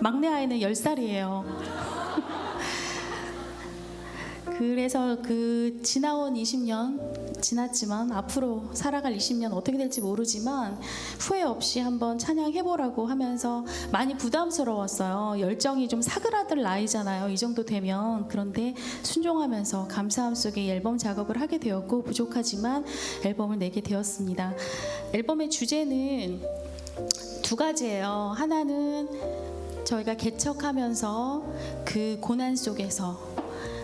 막내 아이는 10살이에요. 그래서 그 지나온 20년 지났지만 앞으로 살아갈 20년 어떻게 될지 모르지만 후회 없이 한번 찬양해보라고 하면서 많이 부담스러웠어요. 열정이 좀 사그라들 나이잖아요. 이 정도 되면. 그런데 순종하면서 감사함 속에 앨범 작업을 하게 되었고 부족하지만 앨범을 내게 되었습니다. 앨범의 주제는 두 가지예요. 하나는 저희가 개척하면서 그 고난 속에서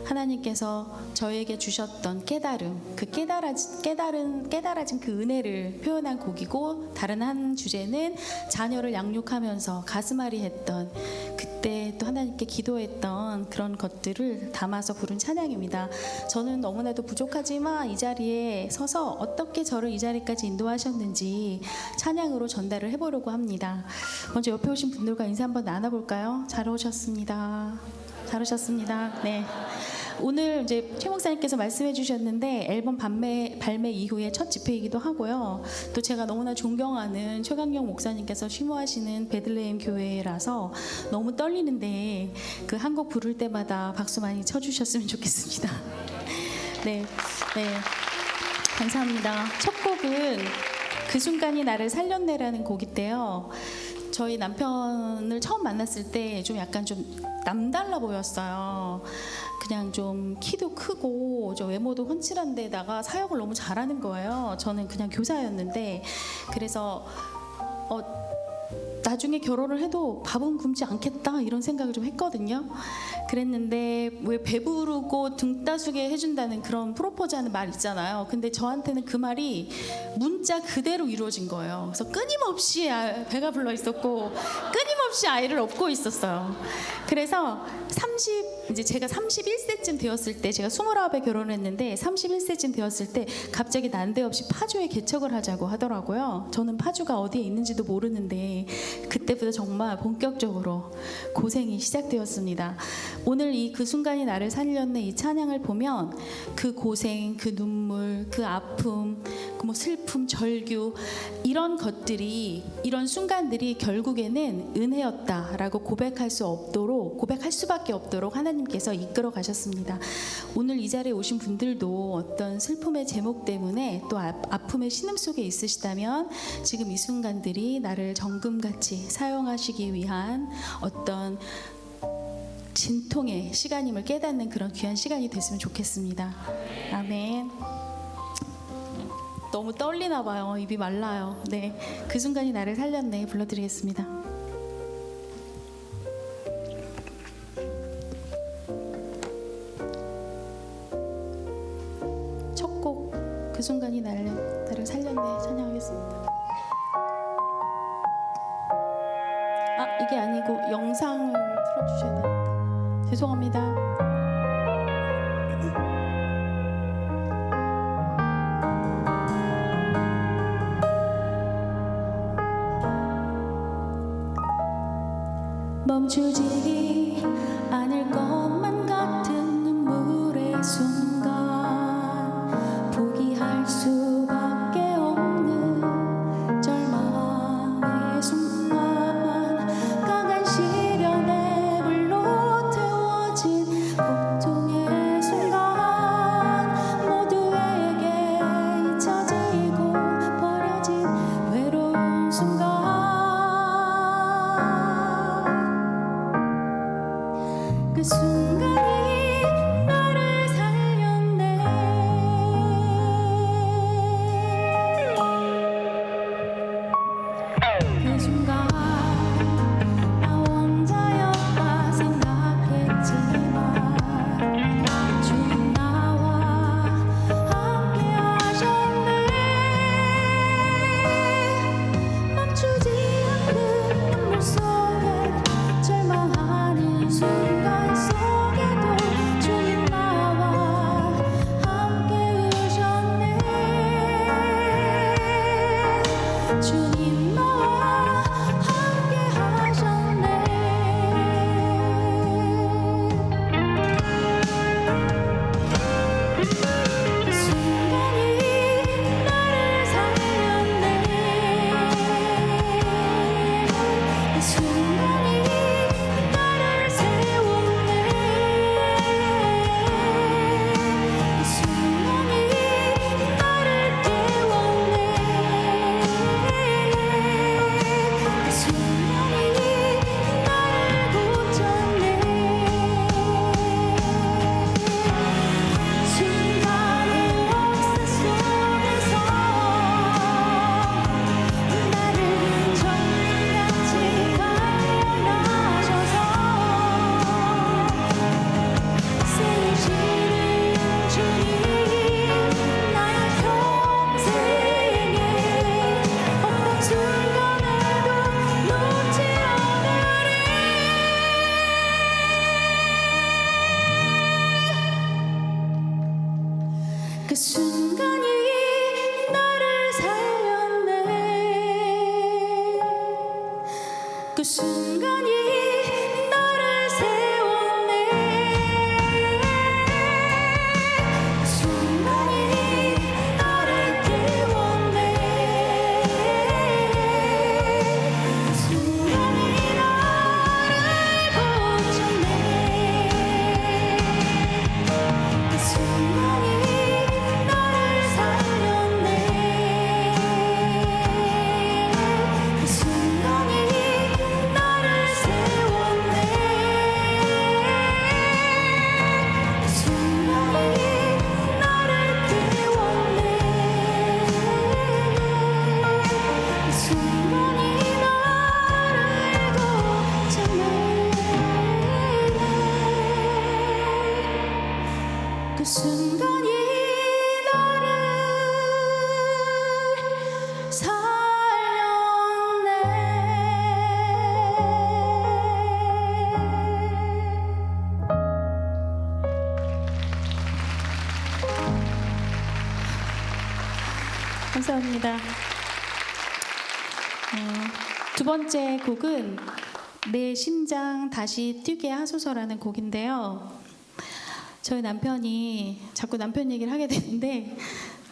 하나님께서 저에게 주셨던 깨달음, 그 깨달아진 그 은혜를 표현한 곡이고, 다른 한 주제는 자녀를 양육하면서 가슴앓이 했던, 그때 또 하나님께 기도했던 그런 것들을 담아서 부른 찬양입니다. 저는 너무나도 부족하지만 이 자리에 서서 어떻게 저를 이 자리까지 인도하셨는지 찬양으로 전달을 해보려고 합니다. 먼저 옆에 오신 분들과 인사 한번 나눠볼까요? 잘 오셨습니다. 잘 오셨습니다. 네. 오늘 이제 최 목사님께서 말씀해 주셨는데 앨범 발매 이후에 첫 집회이기도 하고요. 또 제가 너무나 존경하는 최강영 목사님께서 심호하시는 베들레헴 교회라서 너무 떨리는데 그 한 곡 부를 때마다 박수 많이 쳐주셨으면 좋겠습니다. 네, 네, 감사합니다. 첫 곡은 그 순간이 나를 살렸네라는 곡인데요. 저희 남편을 처음 만났을 때 좀 약간 좀 남달라 보였어요. 그냥 좀 키도 크고 저 외모도 훤칠한 데다가 사역을 너무 잘하는 거예요. 저는 그냥 교사였는데 그래서 나중에 결혼을 해도 밥은 굶지 않겠다 이런 생각을 좀 했거든요. 그랬는데 왜 배부르고 등 따수게 해준다는 그런 프로포즈하는 말 있잖아요. 근데 저한테는 그 말이 문자 그대로 이루어진 거예요. 그래서 끊임없이 배가 불러 있었고 끊임없이 아이를 업고 있었어요. 그래서 이제 제가 31세쯤 되었을 때, 제가 29에 결혼을 했는데 31세쯤 되었을 때 갑자기 난데없이 파주에 개척을 하자고 하더라고요. 저는 파주가 어디에 있는지도 모르는데 그때부터 정말 본격적으로 고생이 시작되었습니다. 오늘 이 그 순간이 나를 살렸네 이 찬양을 보면 그 고생, 그 눈물, 그 아픔, 그 뭐 슬픔, 절규 이런 것들이, 이런 순간들이 결국에는 은혜였다라고 고백할 수밖에 없도록 하나님께서 이끌어 가셨습니다. 오늘 이 자리에 오신 분들도 어떤 슬픔의 제목 때문에 또 아픔의 신음 속에 있으시다면 지금 이 순간들이 나를 정금같이 사용하시기 위한 어떤 진통의 시간임을 깨닫는 그런 귀한 시간이 됐으면 좋겠습니다. 아멘. 너무 떨리나 봐요. 입이 말라요. 네, 그 순간이 나를 살렸네 불러드리겠습니다. 첫 곡 그 순간이 나를 살렸네 찬양하겠습니다. 이게 아니고 영상을 틀어주셔야 됩니다. 죄송합니다. 멈추지 않을 것만 같은 눈물의 순간, 포기할 수밖에 없는 절망의 순간, 강한 시련의 불로 태워진 고통의 순간, 모두에게 잊혀지고 버려진 외로운 순간, 그 순간이 나를 살렸네. 그 순간 나 혼자였다 생각했지만 주님 나와 함께 하셨네. 멈추지 않는 눈물 속에 절망하는 순간 속에 순간이 나를 살렸네. 그 순간이 나를 세웠네. 그 순간이 나를 깨웠네. 그 순간이 나를 고쳤네. 그 순간이 나를 살렸네. 그 순간이 나를 세웠네. 그 순간이 나를 깨웠네. 그 순간이 나를 고쳤네. 그 순간이 나를 살렸네. 감사합니다. 두 번째 곡은 내 심장 다시 뛰게 하소서라는 곡인데요. 저희 남편이 자꾸 남편 얘기를 하게 되는데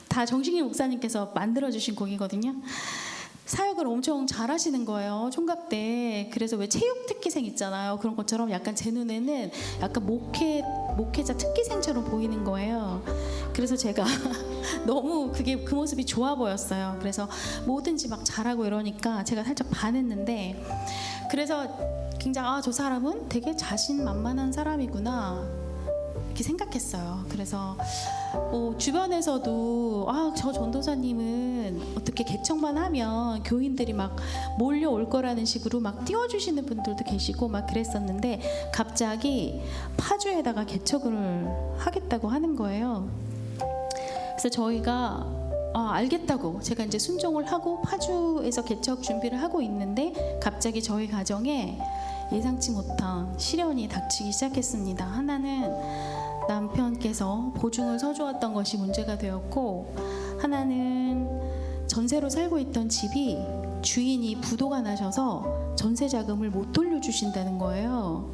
다 정식인 목사님께서 만들어주신 곡이거든요. 사역을 엄청 잘하시는 거예요, 총각 때. 그래서 왜 체육 특기생 있잖아요. 그런 것처럼 약간 제 눈에는 약간 목회자 특기생처럼 보이는 거예요. 그래서 제가 너무 그 모습이 좋아 보였어요. 그래서 뭐든지 막 잘하고 이러니까 제가 살짝 반했는데, 그래서 굉장히 저 사람은 되게 자신만만한 사람이구나 이렇게 생각했어요. 그래서 주변에서도 저 전도사님은 어떻게 개척만 하면 교인들이 막 몰려올 거라는 식으로 막 띄워주시는 분들도 계시고 막 그랬었는데, 갑자기 파주에다가 개척을 하겠다고 하는 거예요. 그래서 저희가 알겠다고 제가 이제 순종을 하고 파주에서 개척 준비를 하고 있는데, 갑자기 저희 가정에 예상치 못한 시련이 닥치기 시작했습니다. 하나는 남편께서 보증을 서주었던 것이 문제가 되었고, 하나는 전세로 살고 있던 집이 주인이 부도가 나셔서 전세 자금을 못 돌려주신다는 거예요.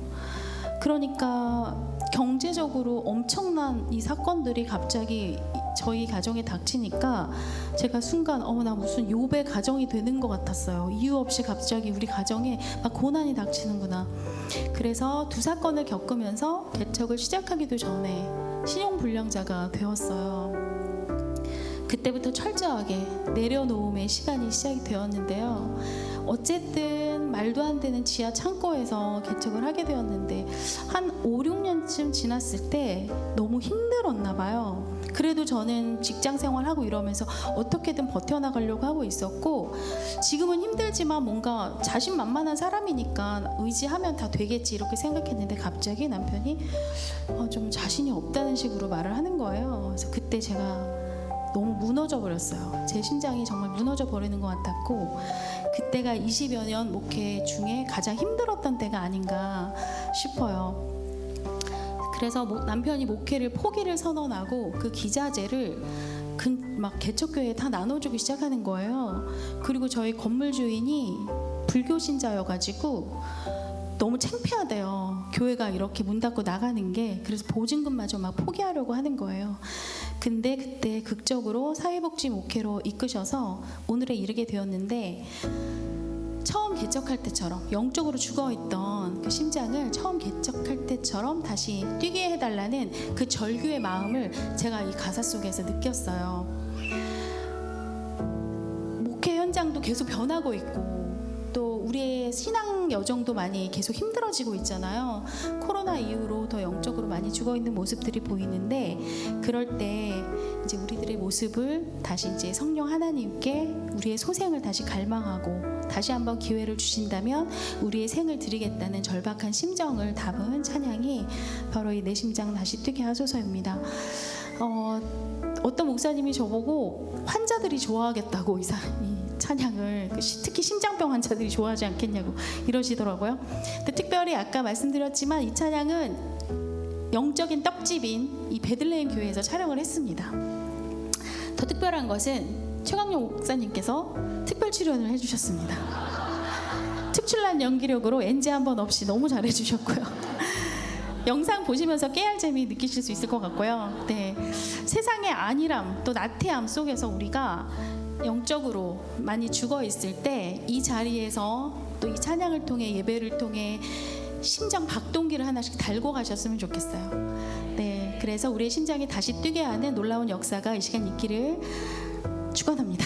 그러니까 경제적으로 엄청난 이 사건들이 갑자기 저희 가정에 닥치니까 제가 순간 나 무슨 욥의 가정이 되는 것 같았어요. 이유 없이 갑자기 우리 가정에 막 고난이 닥치는구나. 그래서 두 사건을 겪으면서 개척을 시작하기도 전에 신용불량자가 되었어요. 그때부터 철저하게 내려놓음의 시간이 시작이 되었는데요. 어쨌든 말도 안 되는 지하 창고에서 개척을 하게 되었는데, 한 5, 6년쯤 지났을 때 너무 힘들었나 봐요. 그래도 저는 직장 생활하고 이러면서 어떻게든 버텨나가려고 하고 있었고, 지금은 힘들지만 뭔가 자신만만한 사람이니까 의지하면 다 되겠지 이렇게 생각했는데, 갑자기 남편이 좀 자신이 없다는 식으로 말을 하는 거예요. 그래서 그때 제가 너무 무너져 버렸어요. 제 심장이 정말 무너져 버리는 것 같았고, 그때가 20여 년 목회 중에 가장 힘들었던 때가 아닌가 싶어요. 그래서 남편이 목회를 포기를 선언하고 그 기자재를 막 개척교회에 다 나눠주기 시작하는 거예요. 그리고 저희 건물 주인이 불교 신자여가지고 너무 창피하대요. 교회가 이렇게 문 닫고 나가는 게. 그래서 보증금마저 막 포기하려고 하는 거예요. 근데 그때 극적으로 사회복지 목회로 이끄셔서 오늘에 이르게 되었는데, 처음 개척할 때처럼 영적으로 죽어있던 그 심장을 처음 개척할 때처럼 다시 뛰게 해달라는 그 절규의 마음을 제가 이 가사 속에서 느꼈어요. 목회 현장도 계속 변하고 있고, 또 우리의 신앙 여정도 많이 계속 힘들어지고 있잖아요. 코로나 이후로 더 영적으로 많이 죽어있는 모습들이 보이는데, 그럴 때 이제 우리들의 모습을 다시 이제 성령 하나님께 우리의 소생을 다시 갈망하고, 다시 한번 기회를 주신다면 우리의 생을 드리겠다는 절박한 심정을 담은 찬양이 바로 이 내 심장 다시 뛰게 하소서입니다. 어떤 목사님이 저보고 환자들이 좋아하겠다고 이 찬양을, 특히 심장병 환자들이 좋아하지 않겠냐고 이러시더라고요. 근데 특별히 아까 말씀드렸지만 이 찬양은 영적인 떡집인 이 베들레헴 교회에서 촬영을 했습니다. 더 특별한 것은 최강용 목사님께서 특별 출연을 해주셨습니다. 특출난 연기력으로 NG 한 번 없이 너무 잘해주셨고요. 영상 보시면서 깨알 재미 느끼실 수 있을 것 같고요. 네, 세상의 안일함 또 나태함 속에서 우리가 영적으로 많이 죽어 있을 때 이 자리에서 또 이 찬양을 통해 예배를 통해 심장 박동기를 하나씩 달고 가셨으면 좋겠어요. 네, 그래서 우리의 심장이 다시 뛰게 하는 놀라운 역사가 이 시간 있기를 축원합니다.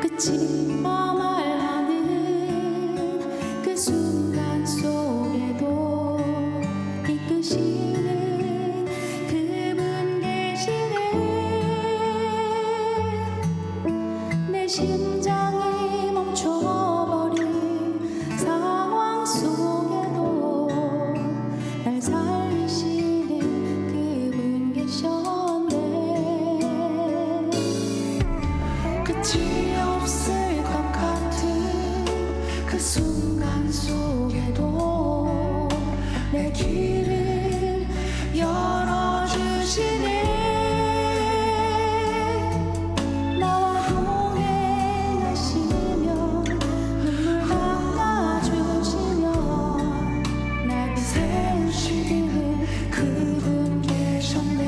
끝이 말하는 그 순간 속에도 이끄시는 그분 계시네. 내 심장이 멈춰버린 상황 속에도 날 살리시는 그분 계셨네. 끝이 없을 것 같은 그 순간 속에도 내 길을 열어주시네. 나와 동행하시며 눈물 닦아주시며 날 세우시는 그분 계셨네.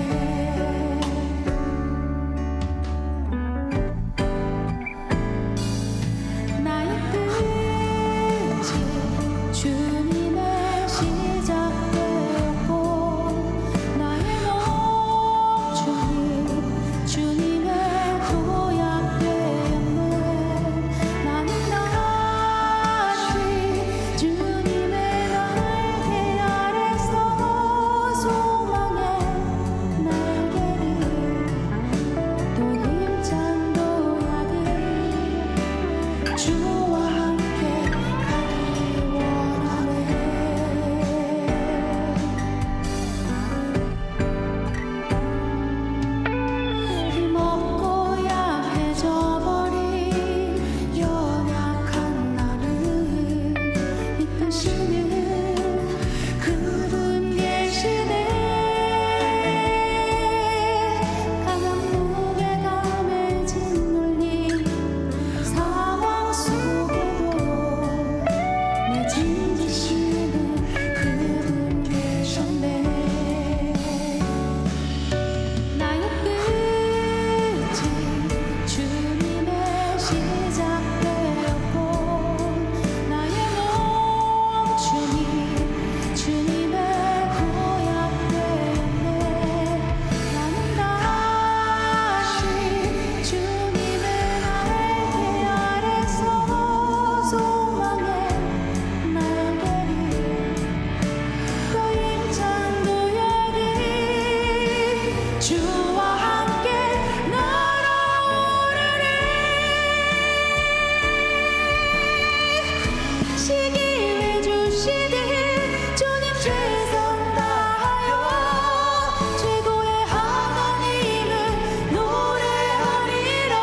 나의 끝이 주님의 시작되었고 나의 멈춤이 주님의 도약되었네. 나는 다시 주님의 날개 아래서 소망의 날개를 또 힘찬 도약을 주와 함께 가기 원하네. 힘없고 약해져버린 연약한 나를 이끄시는 그분 계시네. 가장 무게감에 짓눌린 상황 속에도 내 짐지시는 그분 계셨네. 나의 끝이 주님의 시작되었고 나의 멈춤이 주님의 도약되었네. 나는 다시 주님의 날개 아래서 소망의 날개를 또 힘찬 도약을 주와 함께 날아오르네. 다시 기회 주시는 주님 최선 다하여 최고의 하나님을 노래하리라.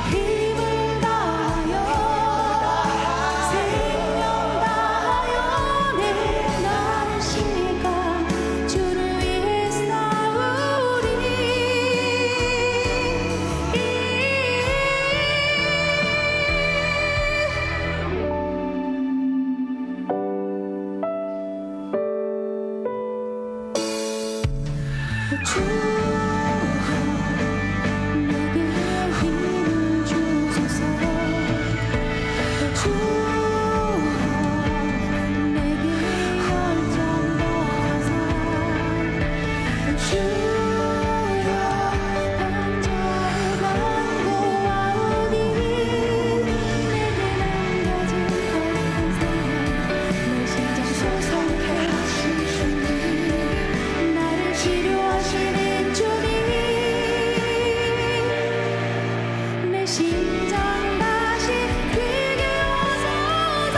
힘을 다하여 생명 다하여 내 남은 시간 주를 위해 싸우리. 주여 내게 힘을 주소서. 주여 내게 열정 더하사. 주여 단절을 간구하오니 내게 남겨진 거룩한 생명 내 심장 소송케 하신 주님 나를 치료하시는 주님 내 심장 다시 뛰게 하소서.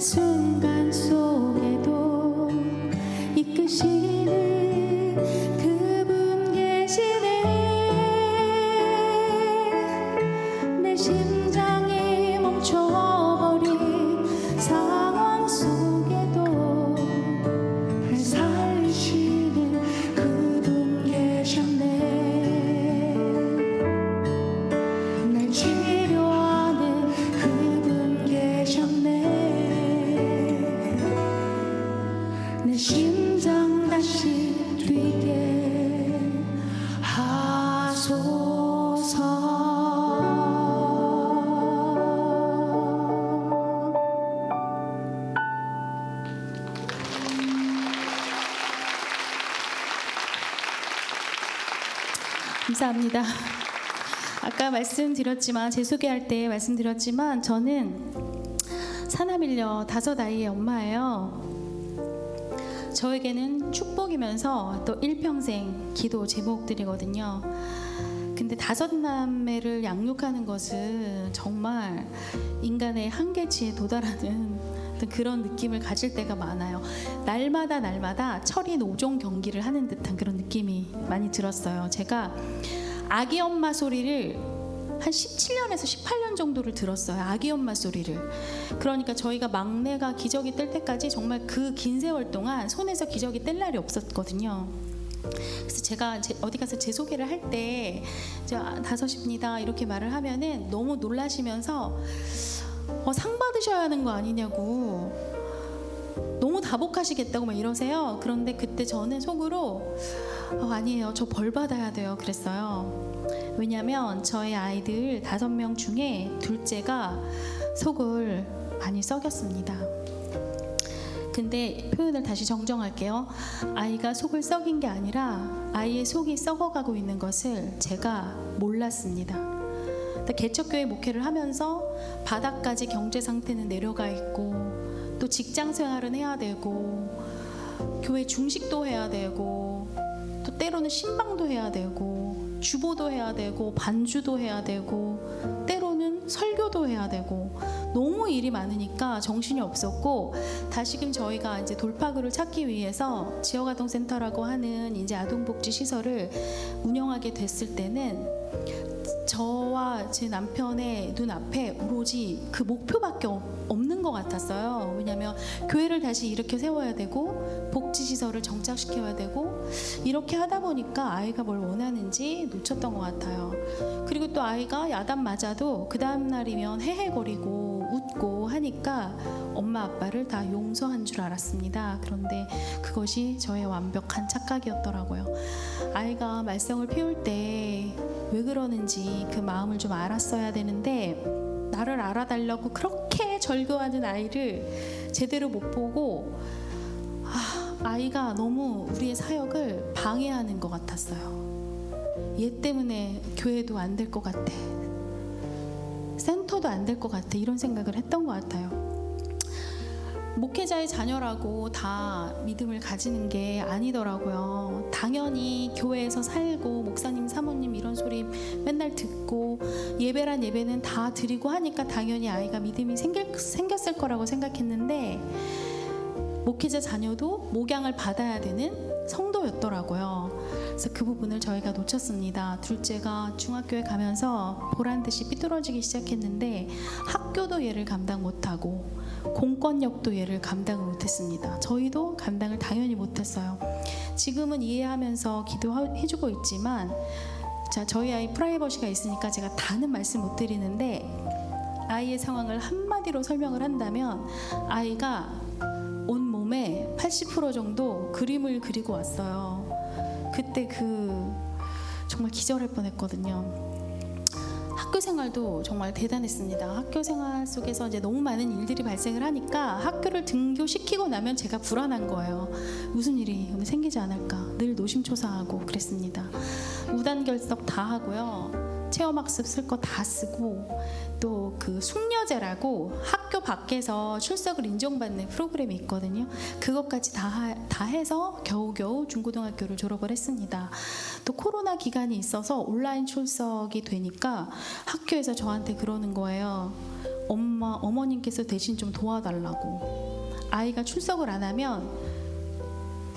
순간 속에도 이끄시는 그분 계시네. 내 심장이 멈춰버린 상황 속에도 날 살리시는 그분 계셨네. 날 치료하는 그분 계셨네. 내 심장 다시 뛰게 하소서. 감사합니다. 아까 말씀드렸지만, 제 소개할 때 말씀드렸지만, 저는 사남일녀 5아이의 엄마예요. 저에게는 축복이면서 또 일평생 기도 제목들이거든요. 근데 5남매를 양육하는 것은 정말 인간의 한계치에 도달하는 어떤 그런 느낌을 가질 때가 많아요. 날마다 철인 5종 경기를 하는 듯한 그런 느낌이 많이 들었어요. 제가 아기 엄마 소리를 한 17년에서 18년 정도를 들었어요. 아기 엄마 소리를. 그러니까 저희가 막내가 기저귀 뗄 때까지 정말 그 긴 세월 동안 손에서 기저귀 뗄 날이 없었거든요. 그래서 제가 어디 가서 제 소개를 할 때 5입니다 이렇게 말을 하면은 너무 놀라시면서 상 받으셔야 하는 거 아니냐고, 너무 다복하시겠다고 막 이러세요. 그런데 그때 저는 속으로 아니에요, 저 벌 받아야 돼요 그랬어요. 왜냐면 저희 아이들 5명 중에 둘째가 속을 많이 썩였습니다. 근데 표현을 다시 정정할게요. 아이가 속을 썩인 게 아니라 아이의 속이 썩어가고 있는 것을 제가 몰랐습니다. 개척교회 목회를 하면서 바닥까지 경제 상태는 내려가 있고, 또 직장 생활은 해야 되고, 교회 중식도 해야 되고, 또 때로는 신방도 해야 되고, 주보도 해야 되고, 반주도 해야 되고, 때로는 설교도 해야 되고, 너무 일이 많으니까 정신이 없었고, 다시금 저희가 이제 돌파구를 찾기 위해서 지역아동센터라고 하는 이제 아동복지 시설을 운영하게 됐을 때는 저와 제 남편의 눈앞에 오로지 그 목표밖에 없는 것 같았어요. 왜냐하면 교회를 다시 일으켜 세워야 되고, 복지시설을 정착시켜야 되고, 이렇게 하다 보니까 아이가 뭘 원하는지 놓쳤던 것 같아요. 그리고 또 아이가 야단 맞아도 그 다음 날이면 헤헤거리고 웃고 하니까 엄마 아빠를 다 용서한 줄 알았습니다. 그런데 그것이 저의 완벽한 착각이었더라고요. 아이가 말썽을 피울 때 왜 그러는지 그 마음을 좀 알았어야 되는데, 나를 알아달라고 그렇게 절교하는 아이를 제대로 못 보고, 아이가 너무 우리의 사역을 방해하는 것 같았어요. 얘 때문에 교회도 안 될 것 같아, 센터도 안 될 것 같아, 이런 생각을 했던 것 같아요. 목회자의 자녀라고 다 믿음을 가지는 게 아니더라고요. 당연히 교회에서 살고 목사님, 사모님 이런 소리 맨날 듣고 예배란 예배는 다 드리고 하니까 당연히 아이가 믿음이 생겼을 거라고 생각했는데, 목회자 자녀도 목양을 받아야 되는 성도였더라고요. 그래서 그 부분을 저희가 놓쳤습니다. 둘째가 중학교에 가면서 보란듯이 삐뚤어지기 시작했는데, 학교도 얘를 감당 못하고 공권력도 얘를 감당을 못했습니다. 저희도 감당을 당연히 못했어요. 지금은 이해하면서 기도해주고 있지만, 저희 아이 프라이버시가 있으니까 제가 다는 말씀 못 드리는데, 아이의 상황을 한마디로 설명을 한다면 아이가 온몸에 80% 정도 그림을 그리고 왔어요. 그때 정말 기절할 뻔했거든요. 학교 생활도 정말 대단했습니다. 학교 생활 속에서 이제 너무 많은 일들이 발생을 하니까 학교를 등교시키고 나면 제가 불안한 거예요. 무슨 일이 오늘 생기지 않을까, 늘 노심초사하고 그랬습니다. 무단결석 다 하고요, 체험학습 쓸 거 다 쓰고, 또 그 숙려제라고 학교 밖에서 출석을 인정받는 프로그램이 있거든요. 그것까지 다 해서 겨우겨우 중고등학교를 졸업을 했습니다. 또 코로나 기간이 있어서 온라인 출석이 되니까 학교에서 저한테 그러는 거예요. 어머님께서 대신 좀 도와달라고. 아이가 출석을 안 하면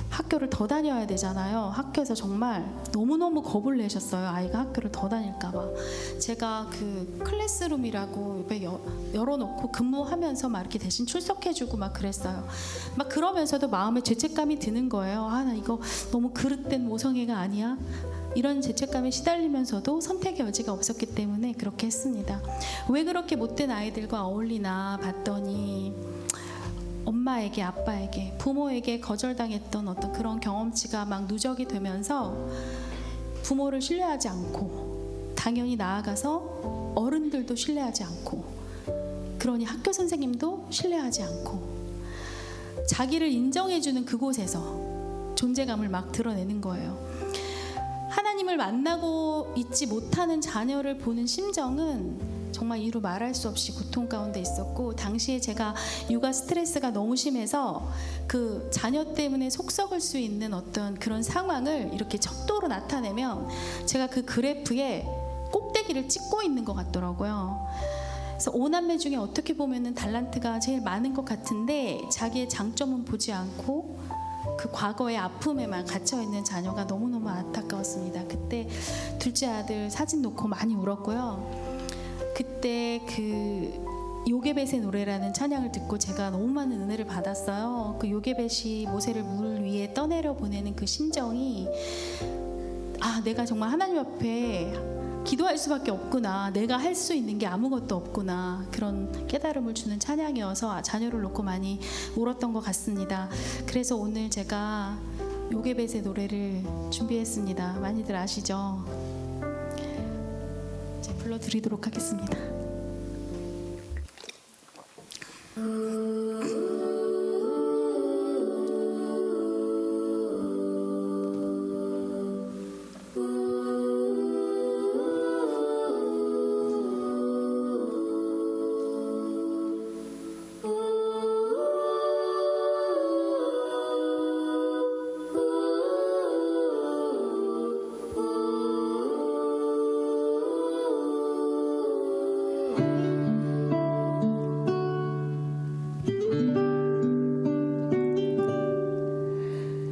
학교를 더 다녀야 되잖아요. 학교에서 정말 너무너무 겁을 내셨어요. 아이가 학교를 더 다닐까 봐. 제가 그 클래스룸이라고 옆에 열어놓고 근무하면서 막 이렇게 대신 출석해주고 막 그랬어요. 막 그러면서도 마음에 죄책감이 드는 거예요. 아, 나 이거 너무 그릇된 모성애가 아니야? 이런 죄책감에 시달리면서도 선택의 여지가 없었기 때문에 그렇게 했습니다. 왜 그렇게 못된 아이들과 어울리나 봤더니 엄마에게, 아빠에게, 부모에게 거절당했던 어떤 그런 경험치가 막 누적이 되면서 부모를 신뢰하지 않고, 당연히 나아가서 어른들도 신뢰하지 않고, 그러니 학교 선생님도 신뢰하지 않고, 자기를 인정해주는 그곳에서 존재감을 막 드러내는 거예요. 하나님을 만나고 있지 못하는 자녀를 보는 심정은 정말 이루 말할 수 없이 고통 가운데 있었고, 당시에 제가 육아 스트레스가 너무 심해서 그 자녀 때문에 속 썩을 수 있는 어떤 그런 상황을 이렇게 척도로 나타내면 제가 그 그래프에 꼭대기를 찍고 있는 것 같더라고요. 그래서 5남매 중에 어떻게 보면은 달란트가 제일 많은 것 같은데 자기의 장점은 보지 않고 그 과거의 아픔에만 갇혀있는 자녀가 너무너무 안타까웠습니다. 그때 둘째 아들 사진 놓고 많이 울었고요. 그때 그 요게벳의 노래라는 찬양을 듣고 제가 너무 많은 은혜를 받았어요. 그 요게벳이 모세를 물 위에 떠내려 보내는 그 심정이, 아, 내가 정말 하나님 앞에 기도할 수밖에 없구나, 내가 할 수 있는 게 아무것도 없구나, 그런 깨달음을 주는 찬양이어서 자녀를 놓고 많이 울었던 것 같습니다. 그래서 오늘 제가 요게벳의 노래를 준비했습니다. 많이들 아시죠? 이제 불러드리도록 하겠습니다.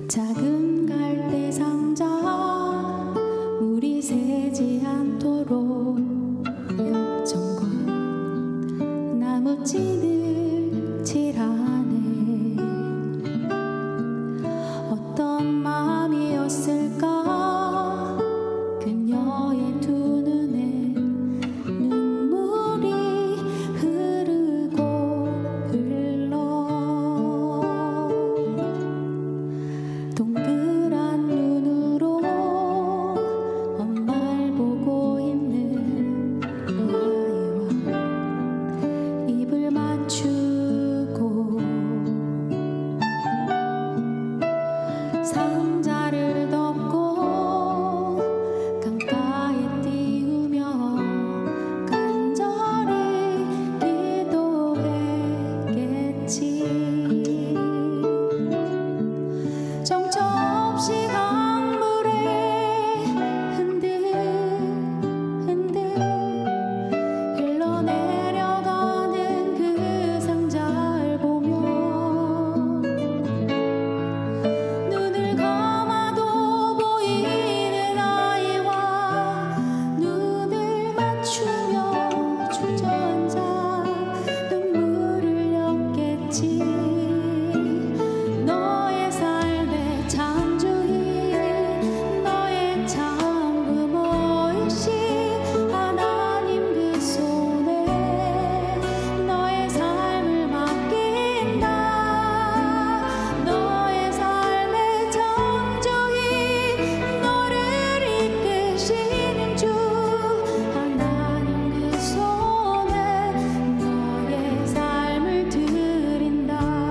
작은 갈대 상자 물이 새지 않도록 역정과 나무찌들 칠하네. 어떤 마음이었을까 그녀의 두 눈에 눈물이 흐르고 흘러. 동그란 눈으로 엄마를 보고 있는 아이와 입을 맞추고 상자를 덮고 강가에 띄우며 간절히 기도했겠지. 정처 없이 강물에 흔들흔들 흘러내려가는 그 상자를 보며 눈을 감아도 보이는 아이와 눈을 맞추며 주저앉아 눈물을 흘렸겠지. 너의 삶의 창조이 너의 참 부모이신 하나님 그 손에 너의 삶을 맡긴다. 너의 삶의 창조이 너를 이끄시는 주 하나님 그 손에 너의 삶을 드린다.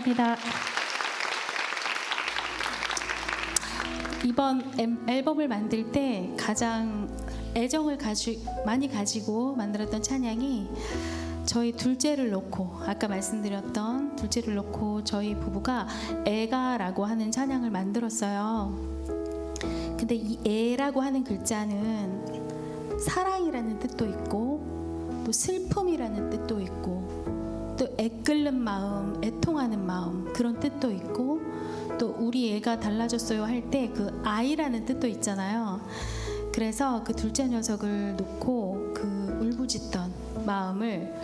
감사합니다. 이번 앨범을 만들 때 가장 애정을 많이 가지고 만들었던 찬양이 저희 둘째를 놓고, 아까 말씀드렸던 둘째를 놓고 저희 부부가 애가라고 하는 찬양을 만들었어요. 근데 이 애라고 하는 글자는 사랑이라는 뜻도 있고 또 슬픔이라는 뜻도 있고 또 애끓는 마음, 애통하는 마음, 그런 뜻도 있고 또 우리 애가 달라졌어요 할 때 그 아이라는 뜻도 있잖아요. 그래서 그 둘째 녀석을 놓고 그 울부짖던 마음을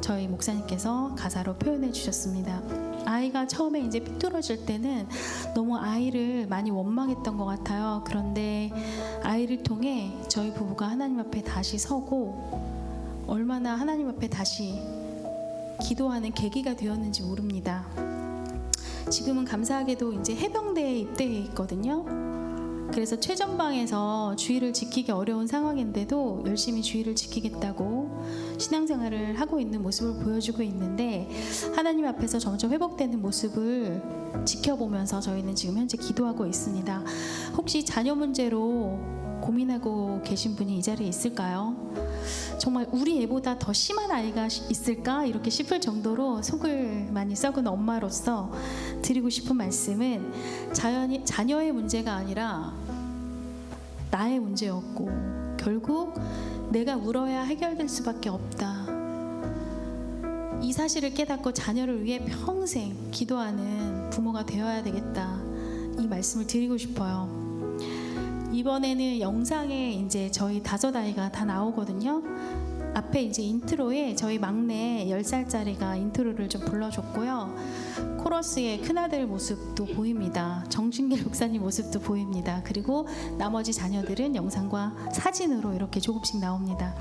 저희 목사님께서 가사로 표현해 주셨습니다. 아이가 처음에 이제 삐뚤어질 때는 너무 아이를 많이 원망했던 것 같아요. 그런데 아이를 통해 저희 부부가 하나님 앞에 다시 서고 얼마나 하나님 앞에 다시 기도하는 계기가 되었는지 모릅니다. 지금은 감사하게도 이제 해병대에 입대해 있거든요. 그래서 최전방에서 주의를 지키기 어려운 상황인데도 열심히 주의를 지키겠다고 신앙생활을 하고 있는 모습을 보여주고 있는데, 하나님 앞에서 점점 회복되는 모습을 지켜보면서 저희는 지금 현재 기도하고 있습니다. 혹시 자녀 문제로 고민하고 계신 분이 이 자리에 있을까요? 정말 우리 애보다 더 심한 아이가 있을까? 이렇게 싶을 정도로 속을 많이 썩은 엄마로서 드리고 싶은 말씀은, 자녀의 문제가 아니라 나의 문제였고 결국 내가 울어야 해결될 수밖에 없다. 이 사실을 깨닫고 자녀를 위해 평생 기도하는 부모가 되어야 되겠다. 이 말씀을 드리고 싶어요. 이번에는 영상에 이제 저희 5아이가 다 나오거든요. 앞에 이제 인트로에 저희 막내 10살짜리가 인트로를 좀 불러줬고요. 코러스의 큰아들 모습도 보입니다. 정준길 목사님 모습도 보입니다. 그리고 나머지 자녀들은 영상과 사진으로 이렇게 조금씩 나옵니다.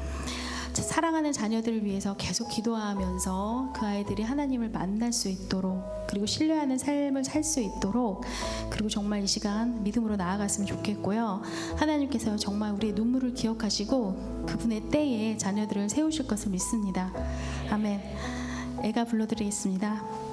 사랑하는 자녀들을 위해서 계속 기도하면서 그 아이들이 하나님을 만날 수 있도록, 그리고 신뢰하는 삶을 살 수 있도록, 그리고 정말 이 시간 믿음으로 나아갔으면 좋겠고요. 하나님께서 정말 우리의 눈물을 기억하시고 그분의 때에 자녀들을 세우실 것을 믿습니다. 아멘. 애가 불러드리겠습니다.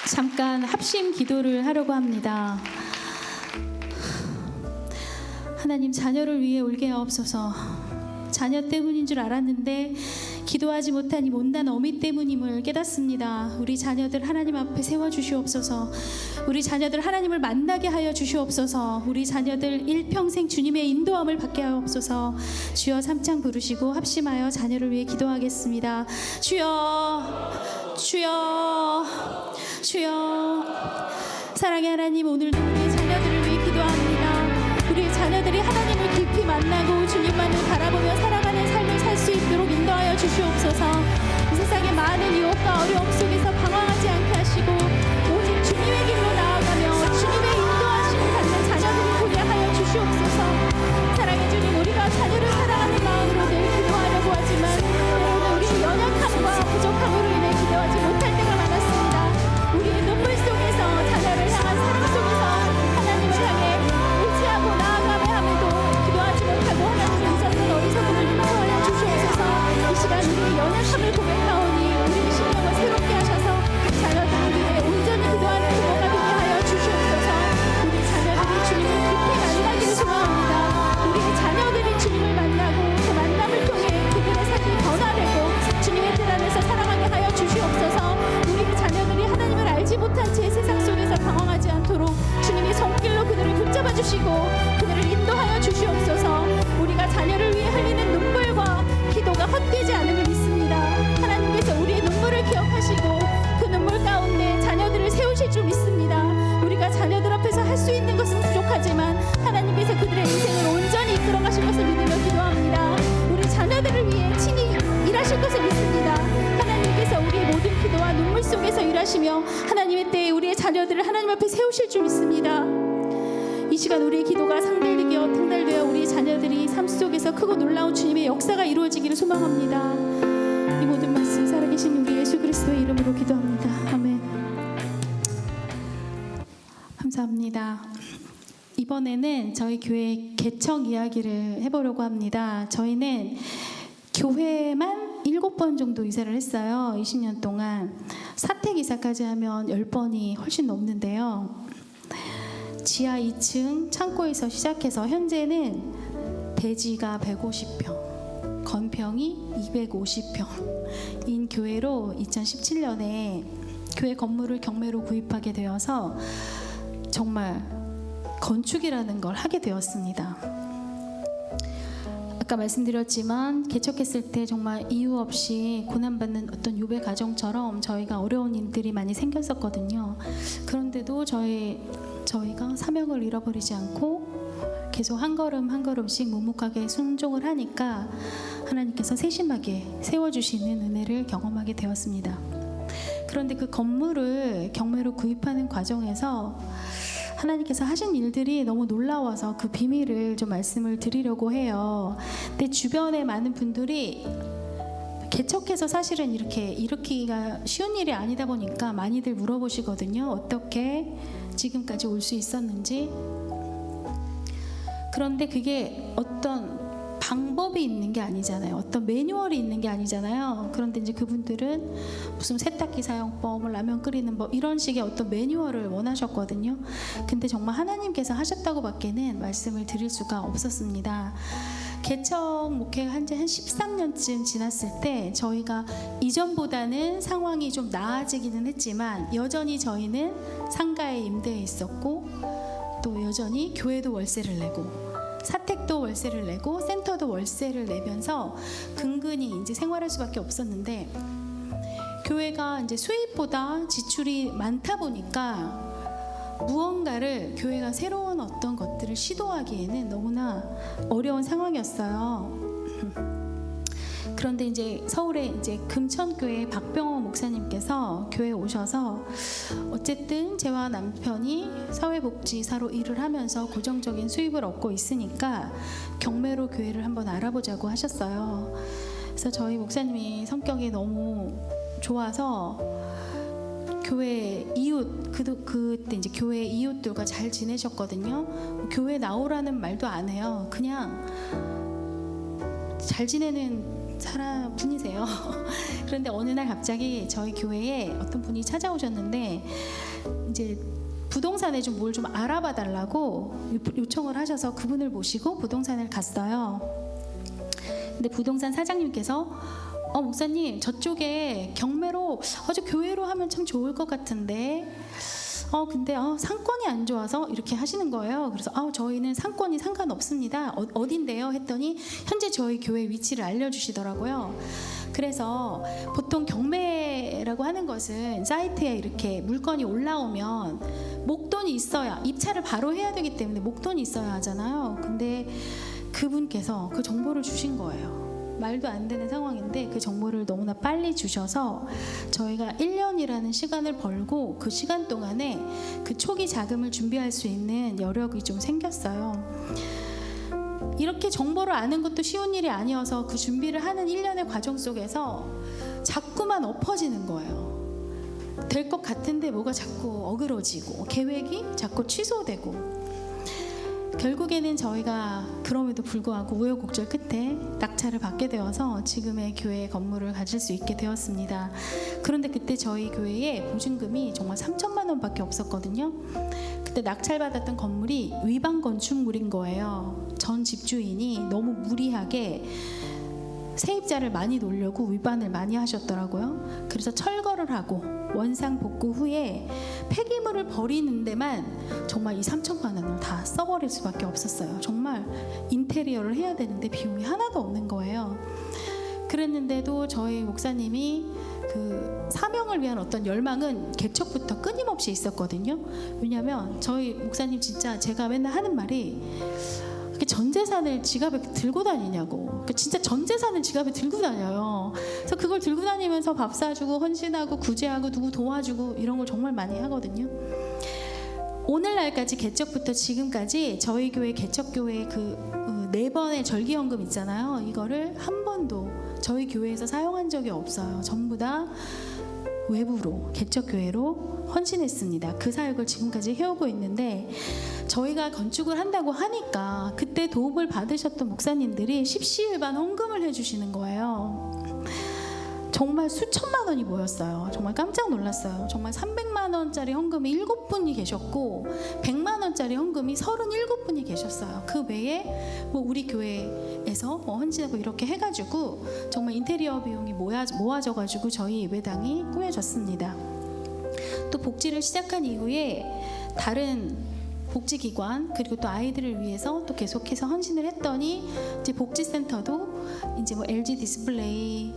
잠깐 합심 기도를 하려고 합니다. 하나님, 자녀를 위해 울게 하옵소서. 자녀 때문인 줄 알았는데 기도하지 못한 이 못난 어미 때문임을 깨닫습니다. 우리 자녀들 하나님 앞에 세워주시옵소서. 우리 자녀들 하나님을 만나게 하여 주시옵소서. 우리 자녀들 일평생 주님의 인도함을 받게 하옵소서. 주여, 삼창 부르시고 합심하여 자녀를 위해 기도하겠습니다. 주여, 주여, 주여. 사랑의 하나님, 오늘도 우리 자녀들을 위해 기도합니다. 우리 자녀들이 하나님을 깊이 만나고 주님만을 바라보며 살아가는 삶을 살 수 있도록 인도하여 주시옵소서. 이 세상의 많은 유혹과 어려움 속에서 방황하지 않게 하시고 오직 주님의 길로 나아가며 주님의 인도하심을 받는 자녀들이 되게 하여 주시옵소서. 사랑해 주님, 우리가 자녀를 사랑하는 마음으로 늘 기도하려고 하지만 때로는 우리의 연약함과 부족함으로 인해 기도하지 못할 때가 많았습니다. 우리의 눈물 속에서 자녀를 향한 사랑 속에서 하나님을 향해 의지하고 나아가며 함에도 기도하지 못하고 하나님을 잊었던 어리석음을 용서하여 주시옵소서. 이 시간 우리의 연약함을 고백하오니 우리의 심령을 새롭게 하셔서 자녀들을 위해 온전히 기도하는 부모가 되게 하여 주시옵소서. 우리 자녀들이 주님을 깊이 만나기를 소망합니다. 우리의 자녀들이 주님을 만나고 그 만남을 통해 그들의 삶이 변화되고 주님의 뜻 안에서 살아가게 하여 주시옵소서. 우리의 자녀들이 하나님을 알지 못한 채 세상 속에서 방황하지 않도록 주님이 손길로 그들을 붙잡아 주시고 그들을 인도하여 주시옵소서. 우리가 자녀를 위해 흘리는 눈물과 기도가 헛되지 않음을 믿습니다. 하나님께서 우리의 눈물을 기억하시고 그 눈물 가운데 자녀들을 세우실 줄 믿습니다. 우리가 자녀들 앞에서 할 수 있는 것은 부족하지만 하나님께서 그들의 인생을 온전히 이끌어 가실 것을 믿으며 기도합니다. 우리 자녀들을 위해 친히 일하실 것을 믿습니다. 하나님께서 우리의 모든 기도와 눈물 속에서 일하시며 하나님의 때에 우리의 자녀들을 하나님 앞에 세우실 줄 믿습니다. 이 시간 우리의 기도가 상달되어 등달되어 우리의 자녀들이 삶 속에서 크고 놀라운 주님의 역사가 이루어지기를 소망합니다. 이 모든 말씀 살아계신 우리 예수 그리스도의 이름으로 기도합니다. 아멘. 감사합니다. 이번에는 저희 교회 개척 이야기를 해보려고 합니다. 저희는 교회만 7번 정도 이사를 했어요. 20년 동안. 사택 이사까지 하면 10번이 훨씬 넘는데요. 지하 2층 창고에서 시작해서 현재는 대지가 150평, 건평이 250평인 교회로 2017년에 교회 건물을 경매로 구입하게 되어서 정말 건축이라는 걸 하게 되었습니다. 아까 말씀드렸지만 개척했을 때 정말 이유 없이 고난받는 어떤 요배 가정처럼 저희가 어려운 일들이 많이 생겼었거든요. 그런데도 저희가 사명을 잃어버리지 않고 계속 한 걸음 한 걸음씩 묵묵하게 순종을 하니까 하나님께서 세심하게 세워주시는 은혜를 경험하게 되었습니다. 그런데 그 건물을 경매로 구입하는 과정에서 하나님께서 하신 일들이 너무 놀라워서 그 비밀을 좀 말씀을 드리려고 해요. 근데 주변에 많은 분들이 개척해서 사실은 이렇게 일으키기가 쉬운 일이 아니다 보니까 많이들 물어보시거든요. 어떻게 지금까지 올 수 있었는지. 그런데 그게 어떤 방법이 있는 게 아니잖아요. 어떤 매뉴얼이 있는 게 아니잖아요. 그런데 이제 그분들은 무슨 세탁기 사용법, 라면 끓이는 법 이런 식의 어떤 매뉴얼을 원하셨거든요. 근데 정말 하나님께서 하셨다고 밖에는 말씀을 드릴 수가 없었습니다. 개척 목회한 지 한 13년쯤 지났을 때 저희가 이전보다는 상황이 좀 나아지기는 했지만 여전히 저희는 상가에 임대해 있었고 또 여전히 교회도 월세를 내고 사택도 월세를 내고 센터도 월세를 내면서 근근히 이제 생활할 수밖에 없었는데 교회가 이제 수입보다 지출이 많다 보니까 무언가를 교회가 새로운 어떤 것들을 시도하기에는 너무나 어려운 상황이었어요. 그런데 이제 서울에 이제 금천교회 박병호 목사님께서 교회에 오셔서 어쨌든 저와 남편이 사회복지사로 일을 하면서 고정적인 수입을 얻고 있으니까 경매로 교회를 한번 알아보자고 하셨어요. 그래서 저희 목사님이 성격이 너무 좋아서 교회 이웃 그때 이제 교회 이웃들과 잘 지내셨거든요. 교회 나오라는 말도 안 해요. 그냥 잘 지내는 분이세요. 그런데 어느 날 갑자기 저희 교회에 어떤 분이 찾아오셨는데 이제 부동산에 좀 뭘 좀 알아봐 달라고 요청을 하셔서 그분을 모시고 부동산을 갔어요. 근데 부동산 사장님께서 목사님 저쪽에 경매로 저 교회로 하면 참 좋을 것 같은데 근데 상권이 안 좋아서 이렇게 하시는 거예요. 그래서 저희는 상권이 상관없습니다. 어딘데요? 했더니 현재 저희 교회 위치를 알려주시더라고요. 그래서 보통 경매라고 하는 것은 사이트에 이렇게 물건이 올라오면 목돈이 있어야, 입찰을 바로 해야 되기 때문에 목돈이 있어야 하잖아요. 근데 그분께서 그 정보를 주신 거예요. 말도 안 되는 상황인데 그 정보를 너무나 빨리 주셔서 저희가 1년이라는 시간을 벌고 그 시간 동안에 그 초기 자금을 준비할 수 있는 여력이 좀 생겼어요. 이렇게 정보를 아는 것도 쉬운 일이 아니어서 그 준비를 하는 1년의 과정 속에서 자꾸만 엎어지는 거예요. 될 것 같은데 뭐가 자꾸 어그러지고 계획이 자꾸 취소되고, 결국에는 저희가 그럼에도 불구하고 우여곡절 끝에 낙찰을 받게 되어서 지금의 교회 건물을 가질 수 있게 되었습니다. 그런데 그때 저희 교회에 보증금이 정말 3천만 원밖에 없었거든요. 그때 낙찰받았던 건물이 위반 건축물인 거예요. 전 집주인이 너무 무리하게 세입자를 많이 놓으려고 위반을 많이 하셨더라고요. 그래서 철거를 하고 원상 복구 후에 폐기물을 버리는 데만 정말 이 3천만 원을 다 써버릴 수밖에 없었어요. 정말 인테리어를 해야 되는데 비용이 하나도 없는 거예요. 그랬는데도 저희 목사님이 그 사명을 위한 어떤 열망은 개척부터 끊임없이 있었거든요. 왜냐하면 저희 목사님 진짜 제가 맨날 하는 말이 전 재산을 지갑에 들고 다니냐고. 진짜 전 재산을 지갑에 들고 다녀요. 그래서 그걸 들고 다니면서 밥 사주고 헌신하고 구제하고 누구 도와주고 이런 걸 정말 많이 하거든요. 오늘날까지 개척부터 지금까지 저희 교회 개척교회 그 4번의 절기헌금 있잖아요. 이거를 한 번도 저희 교회에서 사용한 적이 없어요. 전부 다 외부로 개척교회로 헌신했습니다. 그 사역을 지금까지 해오고 있는데, 저희가 건축을 한다고 하니까 그때 도움을 받으셨던 목사님들이 십시일반 헌금을 해주시는 거예요. 정말 수천만 원이 모였어요. 정말 깜짝 놀랐어요. 정말 300만 원짜리 헌금이 7분이 계셨고 100만 원짜리 헌금이 37분이 계셨어요. 그 외에 우리 교회에서 헌신하고 이렇게 해가지고 정말 인테리어 비용이 모아져가지고 저희 예배당이 꾸며졌습니다. 또 복지를 시작한 이후에 다른 복지기관 그리고 또 아이들을 위해서 또 계속해서 헌신을 했더니 이제 복지센터도 이제 LG 디스플레이,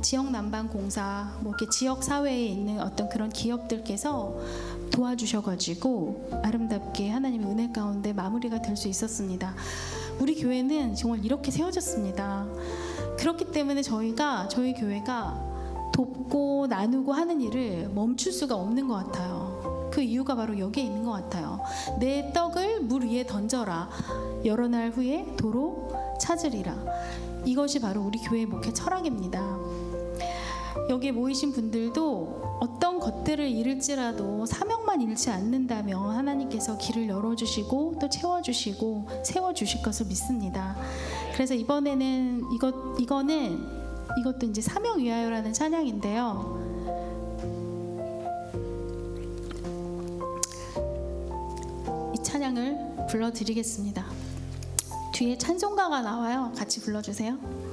지역 난방공사, 이렇게 지역 사회에 있는 어떤 그런 기업들께서 도와주셔가지고 아름답게 하나님의 은혜 가운데 마무리가 될 수 있었습니다. 우리 교회는 정말 이렇게 세워졌습니다. 그렇기 때문에 저희 교회가 돕고 나누고 하는 일을 멈출 수가 없는 것 같아요. 그 이유가 바로 여기에 있는 것 같아요. 내 떡을 물 위에 던져라. 여러 날 후에 도로 찾으리라. 이것이 바로 우리 교회의 목회 철학입니다. 여기에 모이신 분들도 어떤 것들을 잃을지라도 사명만 잃지 않는다면 하나님께서 길을 열어주시고 또 채워주시고 세워주실 것을 믿습니다. 그래서 이번에는 이것도 이제 사명 위하여라는 찬양인데요. 이 찬양을 불러드리겠습니다. 뒤에 찬송가가 나와요. 같이 불러주세요.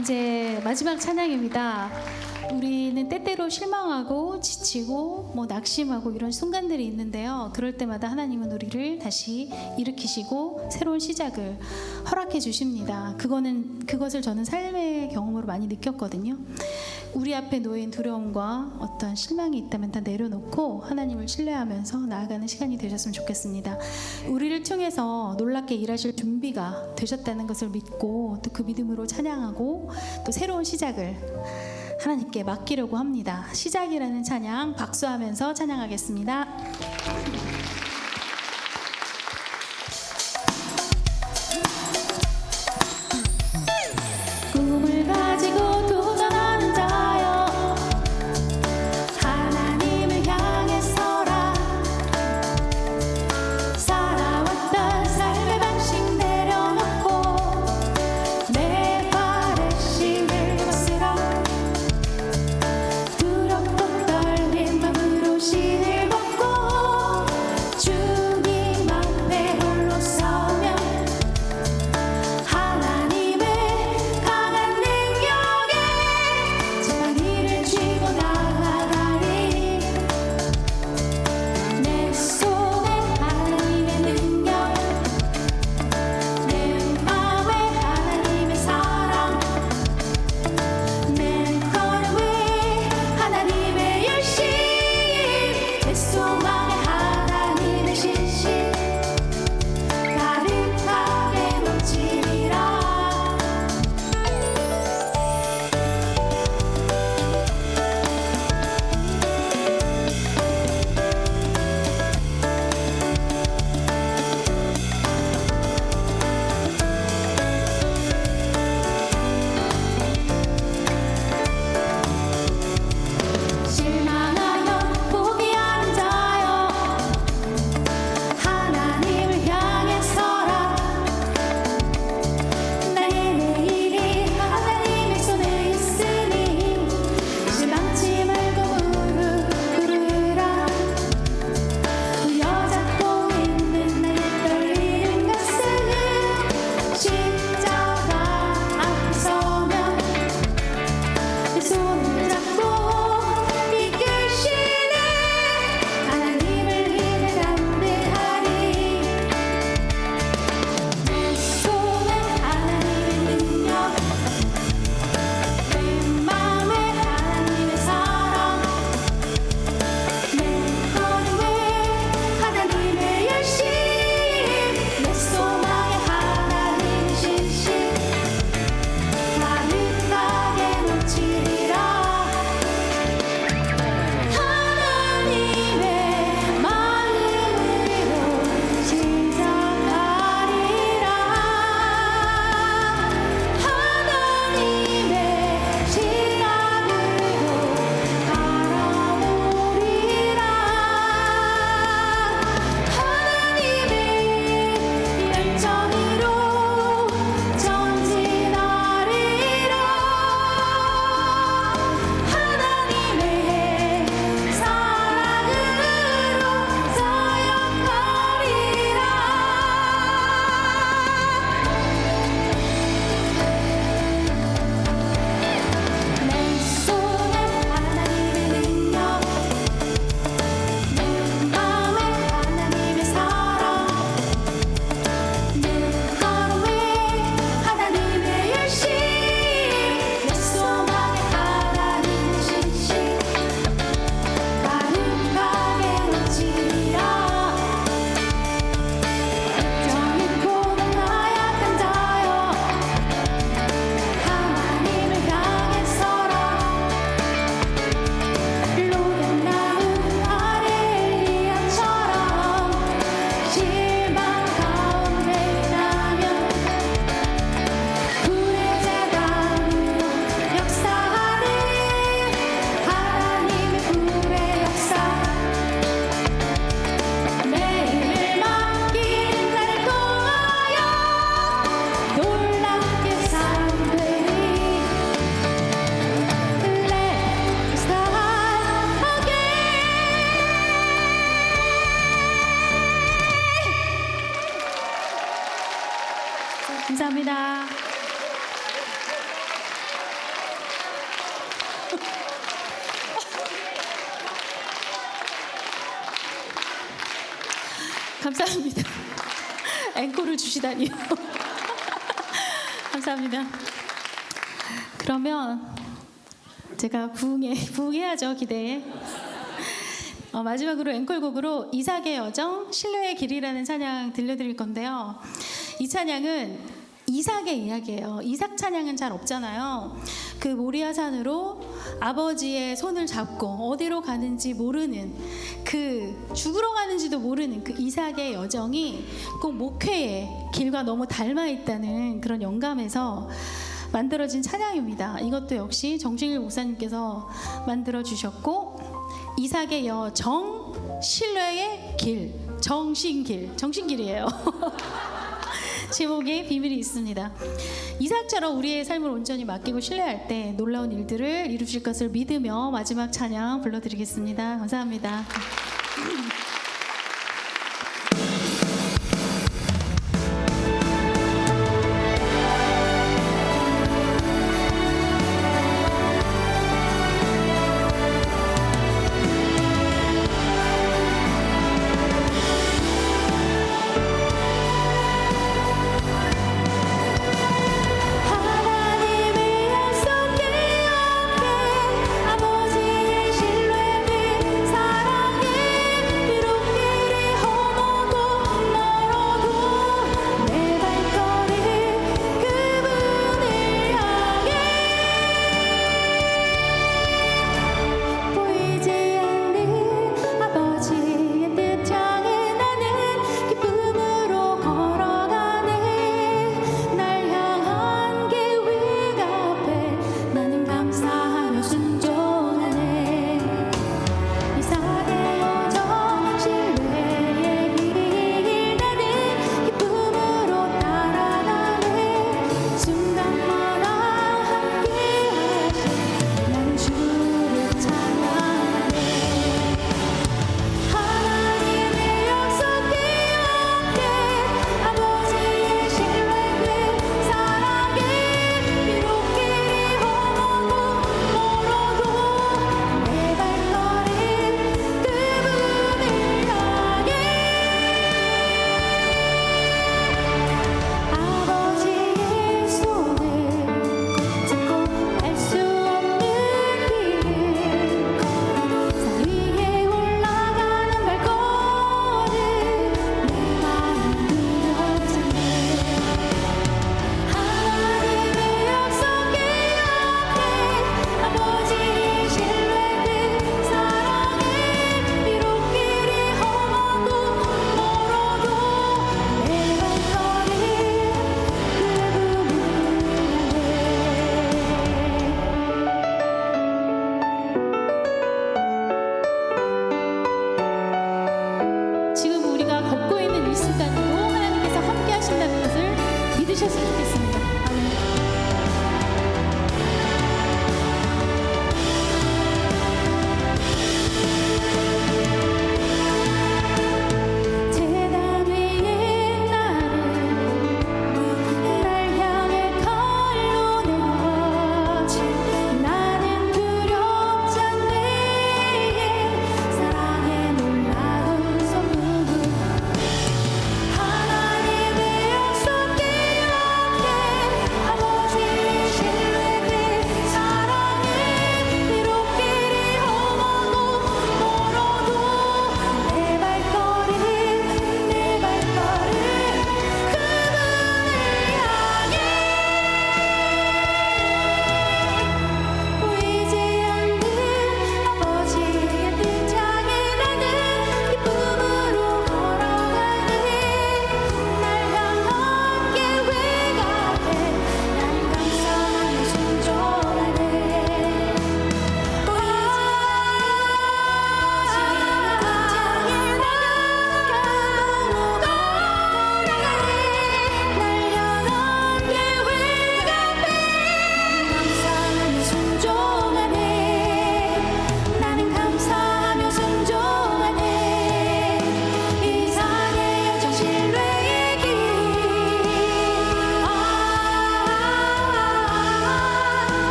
이제 마지막 찬양입니다. 우리는 때때로 실망하고 지치고 낙심하고 이런 순간들이 있는데요. 그럴 때마다 하나님은 우리를 다시 일으키시고 새로운 시작을 허락해 주십니다. 그것을 저는 삶의 경험으로 많이 느꼈거든요. 우리 앞에 놓인 두려움과 어떤 실망이 있다면 다 내려놓고 하나님을 신뢰하면서 나아가는 시간이 되셨으면 좋겠습니다. 우리를 통해서 놀랍게 일하실 준비가 되셨다는 것을 믿고 또 그 믿음으로 찬양하고 또 새로운 시작을 하나님께 맡기려고 합니다. 시작이라는 찬양 박수하면서 찬양하겠습니다. 꿈을 가지고 도전하는 자여 하나님을 향해 서라. 살아왔던 삶의 방식 내려놓고 내 발의 힘을 벗으라. 두렵고 떨린 마음으로 신을 벗고 감사합니다. 앵콜을 주시다니요. 감사합니다. 그러면 제가 부응해야죠. 기대에. 마지막으로 앵콜곡으로 이삭의 여정, 신뢰의 길이라는 찬양 들려드릴 건데요. 이 찬양은 이삭의 이야기예요. 이삭 찬양은 잘 없잖아요. 그 모리아산으로 아버지의 손을 잡고 어디로 가는지 모르는, 그 죽으러 가는지도 모르는 그 이삭의 여정이 꼭 목회의 길과 너무 닮아 있다는 그런 영감에서 만들어진 찬양입니다. 이것도 역시 정신길 목사님께서 만들어 주셨고, 이삭의 여정, 신뢰의 길, 정신길이에요. 제목에 비밀이 있습니다. 이삭처럼 우리의 삶을 온전히 맡기고 신뢰할 때 놀라운 일들을 이루실 것을 믿으며 마지막 찬양 불러드리겠습니다. 감사합니다.